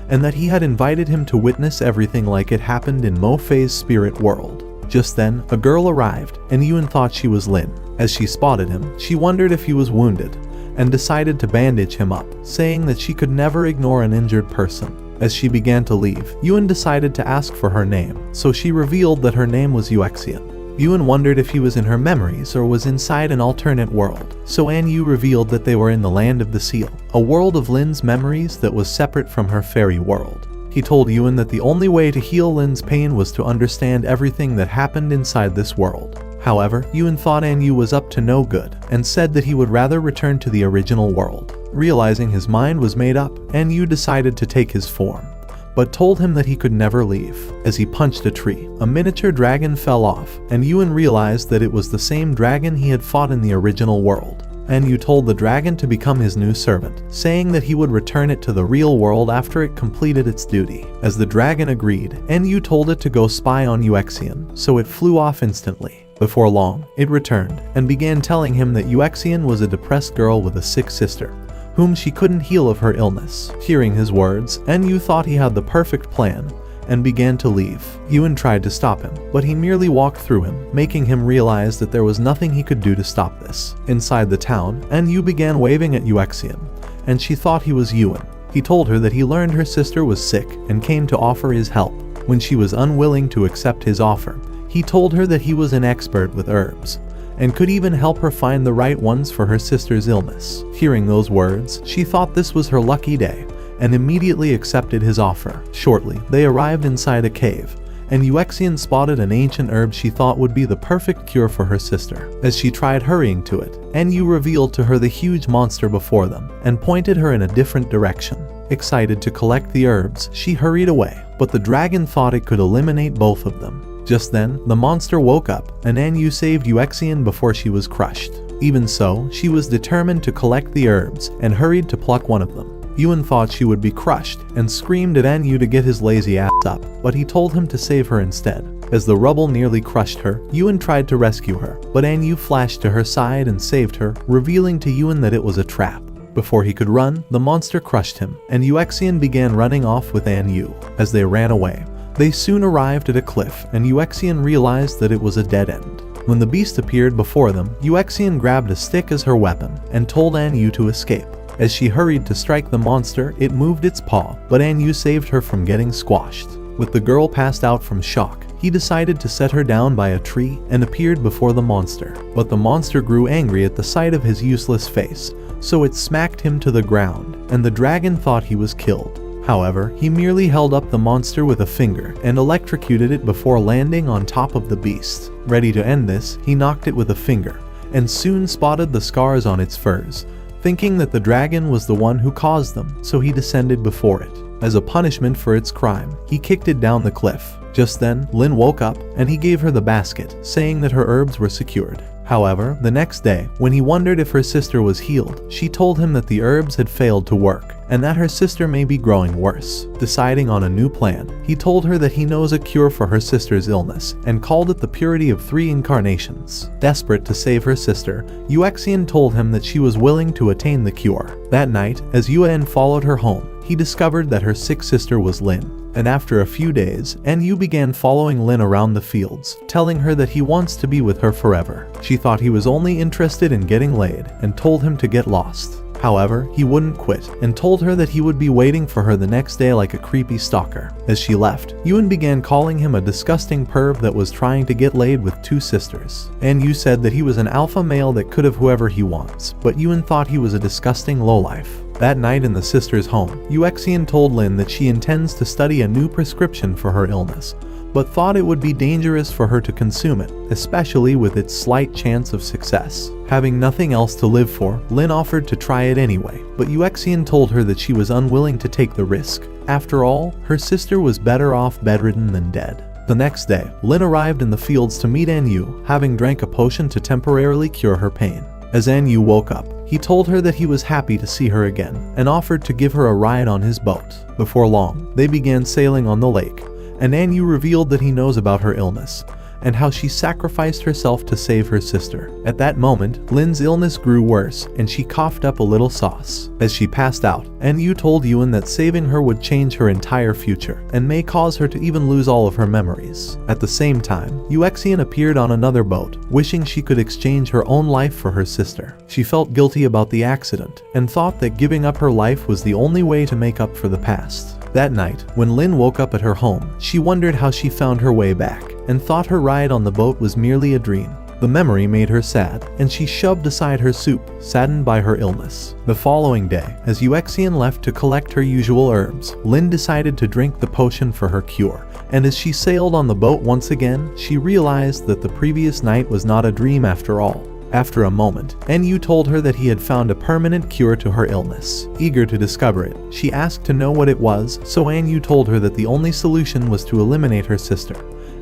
and that he had invited him to witness everything like it happened in Mo Fei's spirit world. Just then, a girl arrived, and Yuan thought she was Lin. As she spotted him, she wondered if he was wounded, and decided to bandage him up, saying that she could never ignore an injured person. As she began to leave, Yuan decided to ask for her name, so she revealed that her name was Uxian. Yuan wondered if he was in her memories or was inside an alternate world, so An Yu revealed that they were in the Land of the Seal, a world of Lin's memories that was separate from her fairy world. He told Yuan that the only way to heal Lin's pain was to understand everything that happened inside this world. However, Yuan thought An Yu was up to no good, and said that he would rather return to the original world. Realizing his mind was made up, An Yu decided to take his form, but told him that he could never leave. As he punched a tree, a miniature dragon fell off, and Yuan realized that it was the same dragon he had fought in the original world. An Yu told the dragon to become his new servant, saying that he would return it to the real world after it completed its duty. As the dragon agreed, An Yu told it to go spy on Uxian, so it flew off instantly. Before long, it returned, and began telling him that Uxian was a depressed girl with a sick sister, whom she couldn't heal of her illness. Hearing his words, An Yu thought he had the perfect plan, and began to leave. Yuan tried to stop him, but he merely walked through him, making him realize that there was nothing he could do to stop this. Inside the town, An Yu began waving at Uxian, and she thought he was Yuan. He told her that he learned her sister was sick and came to offer his help. When she was unwilling to accept his offer, he told her that he was an expert with herbs, and could even help her find the right ones for her sister's illness. Hearing those words, she thought this was her lucky day, and immediately accepted his offer. Shortly, they arrived inside a cave, and Uxian spotted an ancient herb she thought would be the perfect cure for her sister. As she tried hurrying to it, An Yu revealed to her the huge monster before them, and pointed her in a different direction. Excited to collect the herbs, she hurried away, but the dragon thought it could eliminate both of them. Just then, the monster woke up, and An Yu saved Uxian before she was crushed. Even so, she was determined to collect the herbs, and hurried to pluck one of them. Yuan thought she would be crushed, and screamed at An Yu to get his lazy ass up, but he told him to save her instead. As the rubble nearly crushed her, Yuan tried to rescue her, but An Yu flashed to her side and saved her, revealing to Yuan that it was a trap. Before he could run, the monster crushed him, and Uxian began running off with An Yu. As they ran away, they soon arrived at a cliff, and Uxian realized that it was a dead end. When the beast appeared before them, Uxian grabbed a stick as her weapon, and told An Yu to escape. As she hurried to strike the monster, it moved its paw, but An Yu saved her from getting squashed. With the girl passed out from shock, he decided to set her down by a tree and appeared before the monster. But the monster grew angry at the sight of his useless face, so it smacked him to the ground, and the dragon thought he was killed. However, he merely held up the monster with a finger and electrocuted it before landing on top of the beast. Ready to end this, he knocked it with a finger, and soon spotted the scars on its furs, thinking that the dragon was the one who caused them, so he descended before it. As a punishment for its crime, he kicked it down the cliff. Just then, Lin woke up, and he gave her the basket, saying that her herbs were secured. However, the next day, when he wondered if her sister was healed, she told him that the herbs had failed to work, and that her sister may be growing worse. Deciding on a new plan, he told her that he knows a cure for her sister's illness, and called it the purity of 3 incarnations. Desperate to save her sister, Uxian told him that she was willing to attain the cure. That night, as Yuan followed her home, he discovered that her sick sister was Lin. And after a few days, An Yu began following Lin around the fields, telling her that he wants to be with her forever. She thought he was only interested in getting laid, and told him to get lost. However, he wouldn't quit, and told her that he would be waiting for her the next day like a creepy stalker. As she left, Yuan began calling him a disgusting perv that was trying to get laid with 2 sisters. An Yu said that he was an alpha male that could have whoever he wants, but Yuan thought he was a disgusting lowlife. That night in the sisters' home, Uxian told Lin that she intends to study a new prescription for her illness, but thought it would be dangerous for her to consume it, especially with its slight chance of success. Having nothing else to live for, Lin offered to try it anyway, but Uxian told her that she was unwilling to take the risk. After all, her sister was better off bedridden than dead. The next day, Lin arrived in the fields to meet An Yu, having drank a potion to temporarily cure her pain. As An Yu woke up, he told her that he was happy to see her again and offered to give her a ride on his boat. Before long, they began sailing on the lake, and An Yu revealed that he knows about her illness and how she sacrificed herself to save her sister. At that moment, Lin's illness grew worse and she coughed up a little sauce. As she passed out, An Yu told Yuan that saving her would change her entire future and may cause her to even lose all of her memories. At the same time, Uxian appeared on another boat, wishing she could exchange her own life for her sister. She felt guilty about the accident and thought that giving up her life was the only way to make up for the past. That night, when Lin woke up at her home, she wondered how she found her way back and thought her ride on the boat was merely a dream. The memory made her sad, and she shoved aside her soup, saddened by her illness. The following day, as Uxian left to collect her usual herbs, Lin decided to drink the potion for her cure, and as she sailed on the boat once again, she realized that the previous night was not a dream after all. After a moment, An Yu told her that he had found a permanent cure to her illness. Eager to discover it, she asked to know what it was, so An Yu told her that the only solution was to eliminate her sister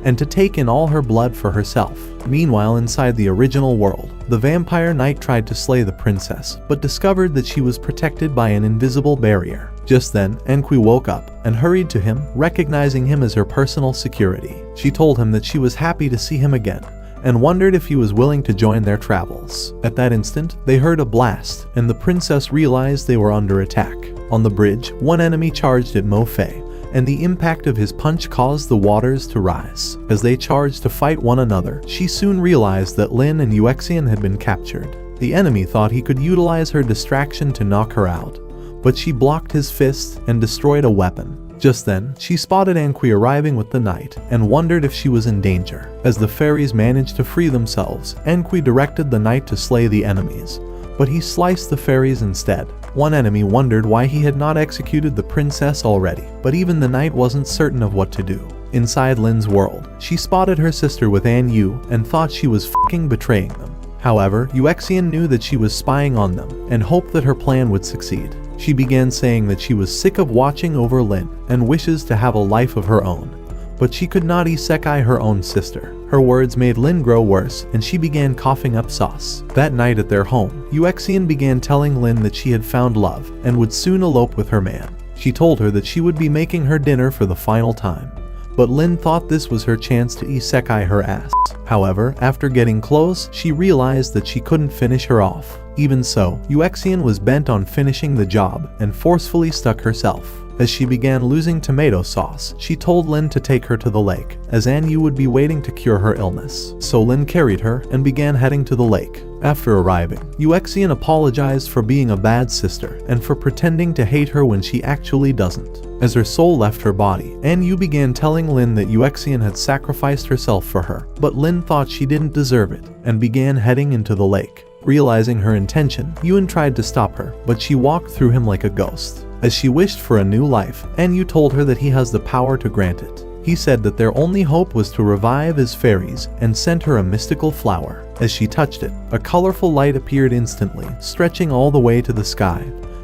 and to take in all her blood for herself. Meanwhile, inside the original world, the vampire knight tried to slay the princess, but discovered that she was protected by an invisible barrier. Just then, Enqui woke up and hurried to him, recognizing him as her personal security. She told him that she was happy to see him again and wondered if he was willing to join their travels. At that instant, they heard a blast, and the princess realized they were under attack. On the bridge, one enemy charged at Mo Fei, and the impact of his punch caused the waters to rise. As they charged to fight one another, she soon realized that Lin and Uxian had been captured. The enemy thought he could utilize her distraction to knock her out, but she blocked his fist and destroyed a weapon. Just then, she spotted Enqui arriving with the knight and wondered if she was in danger. As the fairies managed to free themselves, Enqui directed the knight to slay the enemies, but he sliced the fairies instead. One enemy wondered why he had not executed the princess already, but even the knight wasn't certain of what to do. Inside Lin's world, she spotted her sister with An Yu and thought she was f***ing betraying them. However, Uxian knew that she was spying on them and hoped that her plan would succeed. She began saying that she was sick of watching over Lin and wishes to have a life of her own, but she could not isekai her own sister. Her words made Lin grow worse and she began coughing up sauce. That night at their home, Uxian began telling Lin that she had found love and would soon elope with her man. She told her that she would be making her dinner for the final time, but Lin thought this was her chance to isekai her ass. However, after getting close, she realized that she couldn't finish her off. Even so, Uxian was bent on finishing the job and forcefully stuck herself. As she began losing tomato sauce, she told Lin to take her to the lake, as An Yu would be waiting to cure her illness. So Lin carried her and began heading to the lake. After arriving, Uxian apologized for being a bad sister and for pretending to hate her when she actually doesn't. As her soul left her body, An Yu began telling Lin that Uxian had sacrificed herself for her, but Lin thought she didn't deserve it and began heading into the lake. Realizing her intention, Yuan tried to stop her, but she walked through him like a ghost. As she wished for a new life, An Yu told her that he has the power to grant it. He said that their only hope was to revive his fairies and sent her a mystical flower. As she touched it, a colorful light appeared instantly, stretching all the way to the sky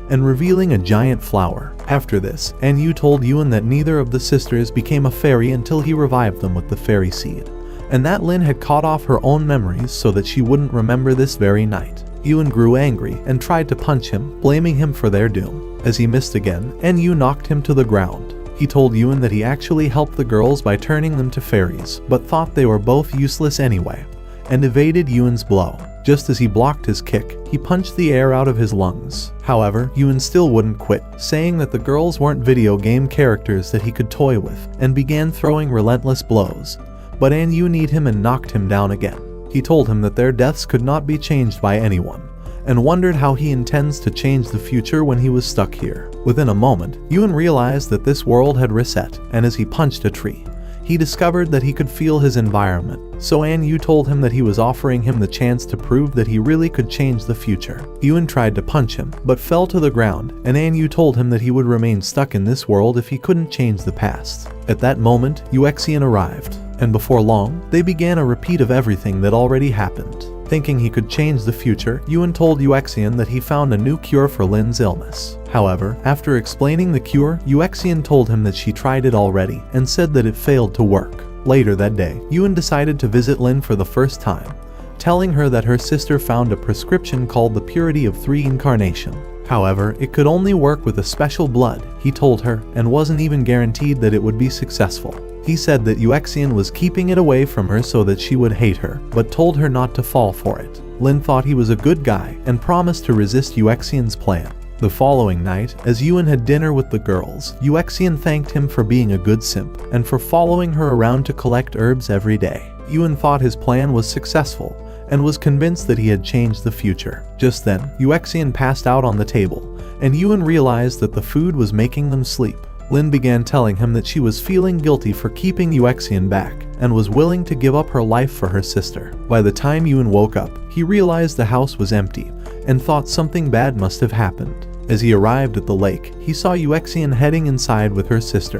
and revealing a giant flower. After this, An Yu told Yuan that neither of the sisters became a fairy until he revived them with the fairy seed, and that Lin had cut off her own memories so that she wouldn't remember this very night. Yuan grew angry and tried to punch him, blaming him for their doom. As he missed again, An Yu knocked him to the ground. He told Yuan that he actually helped the girls by turning them to fairies, but thought they were both useless anyway, and evaded Yuan's blow. Just as he blocked his kick, he punched the air out of his lungs. However, Yuan still wouldn't quit, saying that the girls weren't video game characters that he could toy with, and began throwing relentless blows. But An Yu kneed him and knocked him down again. He told him that their deaths could not be changed by anyone, and wondered how he intends to change the future when he was stuck here. Within a moment, Yuan realized that this world had reset, and as he punched a tree, he discovered that he could feel his environment. So An Yu told him that he was offering him the chance to prove that he really could change the future. Yuan tried to punch him, but fell to the ground, and An Yu told him that he would remain stuck in this world if he couldn't change the past. At that moment, Uxian arrived, and before long, they began a repeat of everything that already happened. Thinking he could change the future, Yuan told Uxian that he found a new cure for Lin's illness. However, after explaining the cure, Uxian told him that she tried it already and said that it failed to work. Later that day, Yuen decided to visit Lin for the first time, telling her that her sister found a prescription called the Purity of 3 Incarnation. However, it could only work with a special blood, he told her, and wasn't even guaranteed that it would be successful. He said that Yuexian was keeping it away from her so that she would hate her, but told her not to fall for it. Lin thought he was a good guy and promised to resist Yuexian's plan. The following night, as Yuen had dinner with the girls, Yuexian thanked him for being a good simp and for following her around to collect herbs every day. Yuen thought his plan was successful and was convinced that he had changed the future. Just then, Yuexian passed out on the table, and Yuen realized that the food was making them sleep. Lin began telling him that she was feeling guilty for keeping Yuexian back and was willing to give up her life for her sister. By the time Yuen woke up, he realized the house was empty and thought something bad must have happened. As he arrived at the lake, he saw Yuexian heading inside with her sister,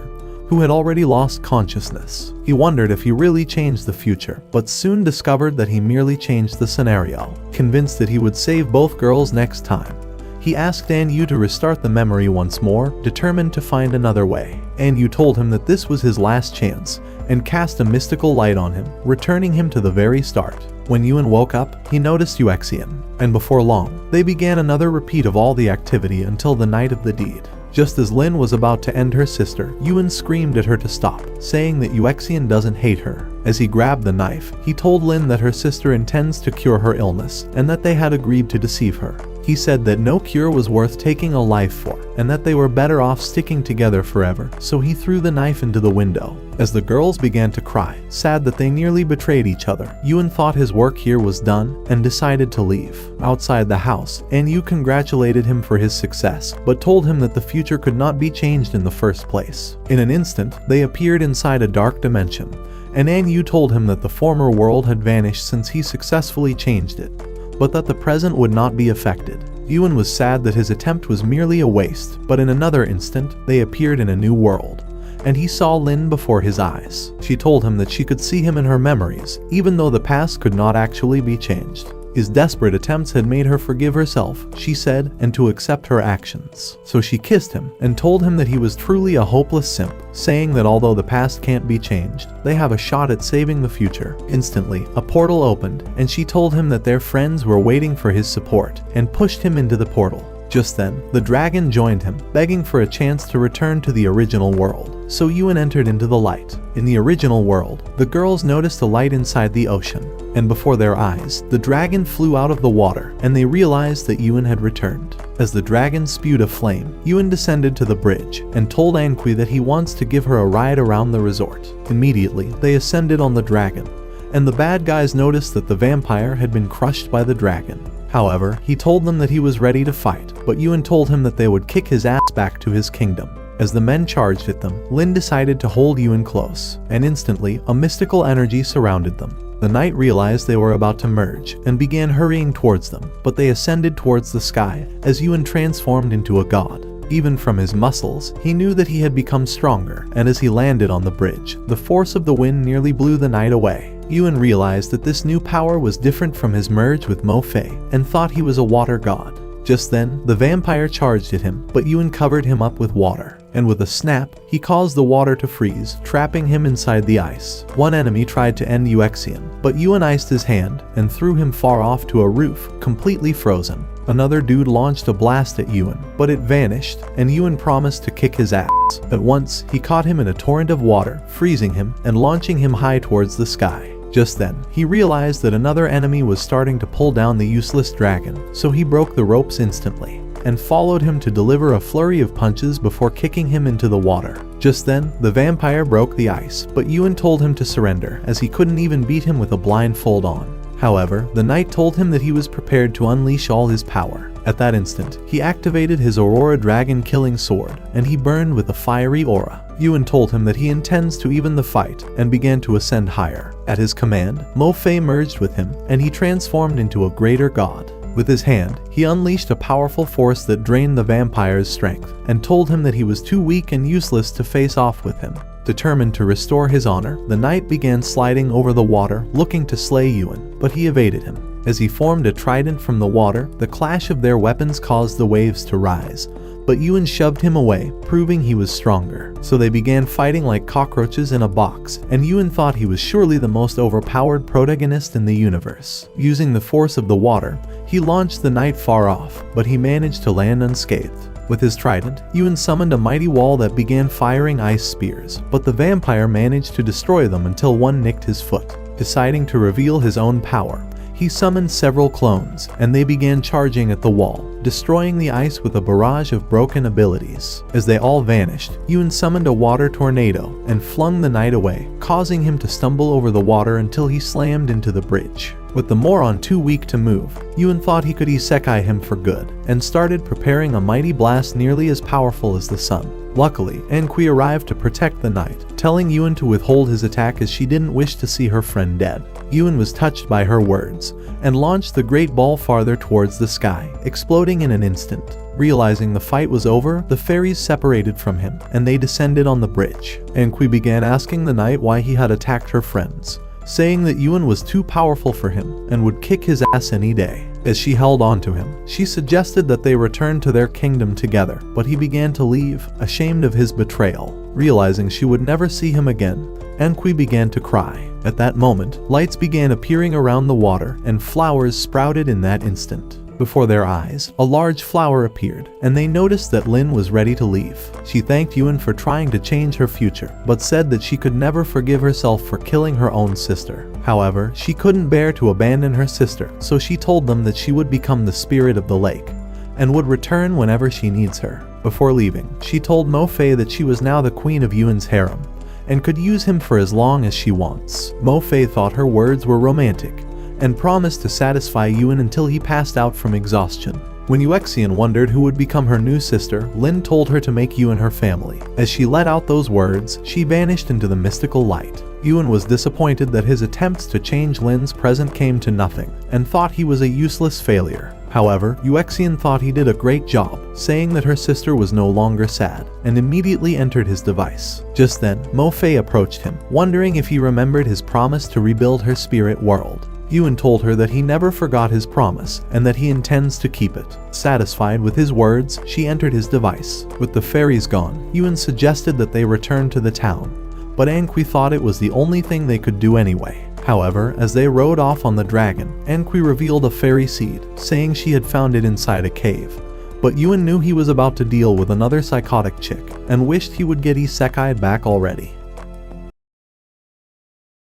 who had already lost consciousness. He wondered if he really changed the future, but soon discovered that he merely changed the scenario. Convinced that he would save both girls next time, he asked An Yu to restart the memory once more, determined to find another way. An Yu told him that this was his last chance, and cast a mystical light on him, returning him to the very start. When Yuen woke up, he noticed Yuexian, and before long, they began another repeat of all the activity until the night of the deed. Just as Lin was about to end her sister, Yuen screamed at her to stop, saying that Yuexian doesn't hate her. As he grabbed the knife, he told Lin that her sister intends to cure her illness, and that they had agreed to deceive her. He said that no cure was worth taking a life for, and that they were better off sticking together forever, so he threw the knife into the window. As the girls began to cry, sad that they nearly betrayed each other, Yuen thought his work here was done and decided to leave. Outside the house, An Yu congratulated him for his success, but told him that the future could not be changed in the first place. In an instant, they appeared inside a dark dimension, and An Yu told him that the former world had vanished since he successfully changed it, but that the present would not be affected. Yuen was sad that his attempt was merely a waste, but in another instant, they appeared in a new world, and he saw Lin before his eyes. She told him that she could see him in her memories, even though the past could not actually be changed. His desperate attempts had made her forgive herself, she said, and to accept her actions. So she kissed him and told him that he was truly a hopeless simp, saying that although the past can't be changed, they have a shot at saving the future. Instantly, a portal opened, and she told him that their friends were waiting for his support, and pushed him into the portal. Just then, the dragon joined him, begging for a chance to return to the original world. So Yuen entered into the light. In the original world, the girls noticed a light inside the ocean, and before their eyes, the dragon flew out of the water, and they realized that Yuen had returned. As the dragon spewed a flame, Yuen descended to the bridge, and told Anqi that he wants to give her a ride around the resort. Immediately, they ascended on the dragon, and the bad guys noticed that the vampire had been crushed by the dragon. However, he told them that he was ready to fight, but Yuen told him that they would kick his ass back to his kingdom. As the men charged at them, Lin decided to hold Yuen close, and instantly, a mystical energy surrounded them. The knight realized they were about to merge, and began hurrying towards them, but they ascended towards the sky, as Yuen transformed into a god. Even from his muscles, he knew that he had become stronger, and as he landed on the bridge, the force of the wind nearly blew the knight away. Yuen realized that this new power was different from his merge with Mo Fei, and thought he was a water god. Just then, the vampire charged at him, but Yuen covered him up with water, and with a snap, he caused the water to freeze, trapping him inside the ice. One enemy tried to end Yuexian, but Yuen iced his hand and threw him far off to a roof, completely frozen. Another dude launched a blast at Yuen, but it vanished, and Yuen promised to kick his ass. At once, he caught him in a torrent of water, freezing him and launching him high towards the sky. Just then, he realized that another enemy was starting to pull down the useless dragon, so he broke the ropes instantly, and followed him to deliver a flurry of punches before kicking him into the water. Just then, the vampire broke the ice, but Yuen told him to surrender, as he couldn't even beat him with a blindfold on. However, the knight told him that he was prepared to unleash all his power. At that instant, he activated his Aurora Dragon Killing Sword, and he burned with a fiery aura. Yuen told him that he intends to even the fight, and began to ascend higher. At his command, Mo Fei merged with him, and he transformed into a greater god. With his hand, he unleashed a powerful force that drained the vampire's strength, and told him that he was too weak and useless to face off with him. Determined to restore his honor, the knight began sliding over the water, looking to slay Yuen, but he evaded him. As he formed a trident from the water, the clash of their weapons caused the waves to rise, but Yuen shoved him away, proving he was stronger. So they began fighting like cockroaches in a box, and Yuen thought he was surely the most overpowered protagonist in the universe. Using the force of the water, he launched the knight far off, but he managed to land unscathed. With his trident, Yuen summoned a mighty wall that began firing ice spears, but the vampire managed to destroy them until one nicked his foot. Deciding to reveal his own power, he summoned several clones, and they began charging at the wall, destroying the ice with a barrage of broken abilities. As they all vanished, Yuen summoned a water tornado and flung the knight away, causing him to stumble over the water until he slammed into the bridge. With the moron too weak to move, Yuen thought he could isekai him for good, and started preparing a mighty blast nearly as powerful as the sun. Luckily, Anqi arrived to protect the knight, telling Yuen to withhold his attack as she didn't wish to see her friend dead. Yuen was touched by her words, and launched the great ball farther towards the sky, exploding in an instant. Realizing the fight was over, the fairies separated from him, and they descended on the bridge. Anqi began asking the knight why he had attacked her friends, saying that Yuen was too powerful for him and would kick his ass any day. As she held on to him, she suggested that they return to their kingdom together, but he began to leave, ashamed of his betrayal. Realizing she would never see him again, Anqi began to cry. At that moment, lights began appearing around the water, and flowers sprouted in that instant. Before their eyes, a large flower appeared, and they noticed that Lin was ready to leave. She thanked Yuen for trying to change her future, but said that she could never forgive herself for killing her own sister. However, she couldn't bear to abandon her sister, so she told them that she would become the spirit of the lake, and would return whenever she needs her. Before leaving, she told Mo Fei that she was now the queen of Yuen's harem, and could use him for as long as she wants. Mo Fei thought her words were romantic, and promised to satisfy Yuen until he passed out from exhaustion. When Uxian wondered who would become her new sister, Lin told her to make Yuen her family. As she let out those words, she vanished into the mystical light. Yuen was disappointed that his attempts to change Lin's present came to nothing, and thought he was a useless failure. However, Uxian thought he did a great job, saying that her sister was no longer sad, and immediately entered his device. Just then, Mo Fei approached him, wondering if he remembered his promise to rebuild her spirit world. Yuen told her that he never forgot his promise, and that he intends to keep it. Satisfied with his words, she entered his device. With the fairies gone, Yuen suggested that they return to the town, but Anqi thought it was the only thing they could do anyway. However, as they rode off on the dragon, Anqi revealed a fairy seed, saying she had found it inside a cave. But Yuen knew he was about to deal with another psychotic chick, and wished he would get Isekai'd back already.